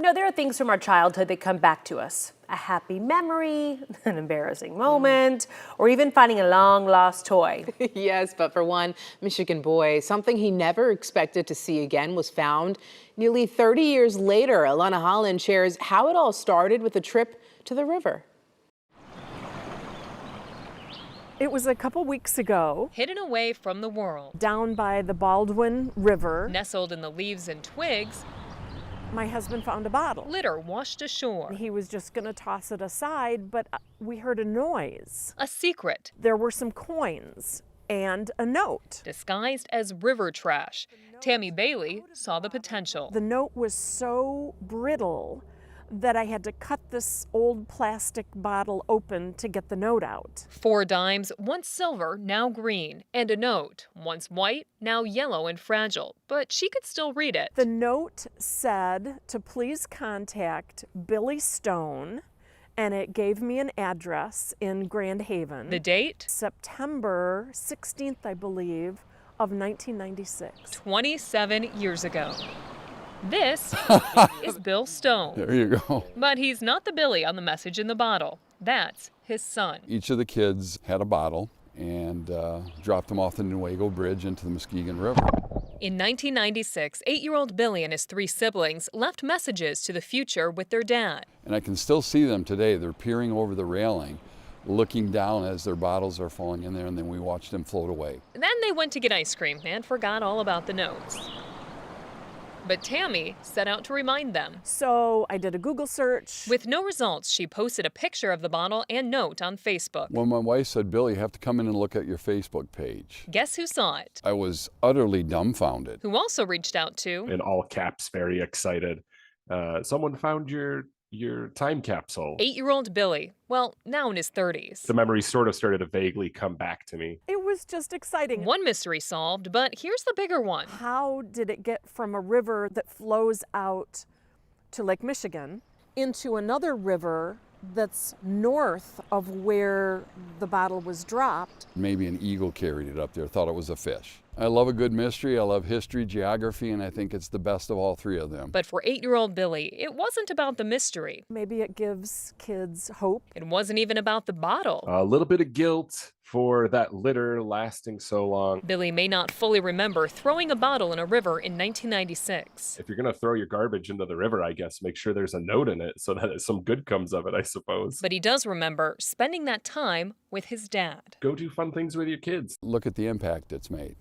There are things from our childhood that come back to us. A happy memory, an embarrassing moment, or even finding a long-lost toy. Yes, but for one Michigan boy, something he never expected to see again was found nearly 30 years later. Alana Holland shares how it all started with a trip to the river. It was a couple weeks ago. Hidden away from the world. Down by the Baldwin River. Nestled in the leaves and twigs. My husband found a bottle. Litter washed ashore. He was just going to toss it aside, but we heard a noise. A secret. There were some coins and a note. Disguised as river trash. Tammy Bailey saw the potential. The note was so brittle that I had to cut this old plastic bottle open to get the note out. 4 dimes, once silver, now green, and a note, once white, now yellow and fragile, but she could still read it. The note said to please contact Billy Stone, and it gave me an address in Grand Haven. The date? September 16th, I believe, of 1996. 27 years ago. This is Bill Stone. There you go. But he's not the Billy on the message in the bottle. That's his son. Each of the kids had a bottle and dropped them off the Newaygo Bridge into the Muskegon River. In 1996, 8-year-old Billy and his 3 siblings left messages to the future with their dad. And I can still see them today. They're peering over the railing, looking down as their bottles are falling in there, and then we watched them float away. Then they went to get ice cream and forgot all about the notes. But Tammy set out to remind them. So I did a Google search. With no results, she posted a picture of the bottle and note on Facebook. When my wife said, Billy, you have to come in and look at your Facebook page. Guess who saw it? I was utterly dumbfounded. Who also reached out to, in all caps, very excited, someone found your time capsule. 8-year-old Billy, well, now in his 30s. The memories sort of started to vaguely come back to me. It was just exciting. One mystery solved, but here's the bigger one. How did it get from a river that flows out to Lake Michigan into another river that's north of where the bottle was dropped? Maybe an eagle carried it up there, thought it was a fish. I love a good mystery, I love history, geography, and I think it's the best of all 3 of them. But for 8-year-old Billy, it wasn't about the mystery. Maybe it gives kids hope. It wasn't even about the bottle. A little bit of guilt for that litter lasting so long. Billy may not fully remember throwing a bottle in a river in 1996. If you're going to throw your garbage into the river, I guess, make sure there's a note in it so that some good comes of it, I suppose. But he does remember spending that time with his dad. Go do fun things with your kids. Look at the impact it's made.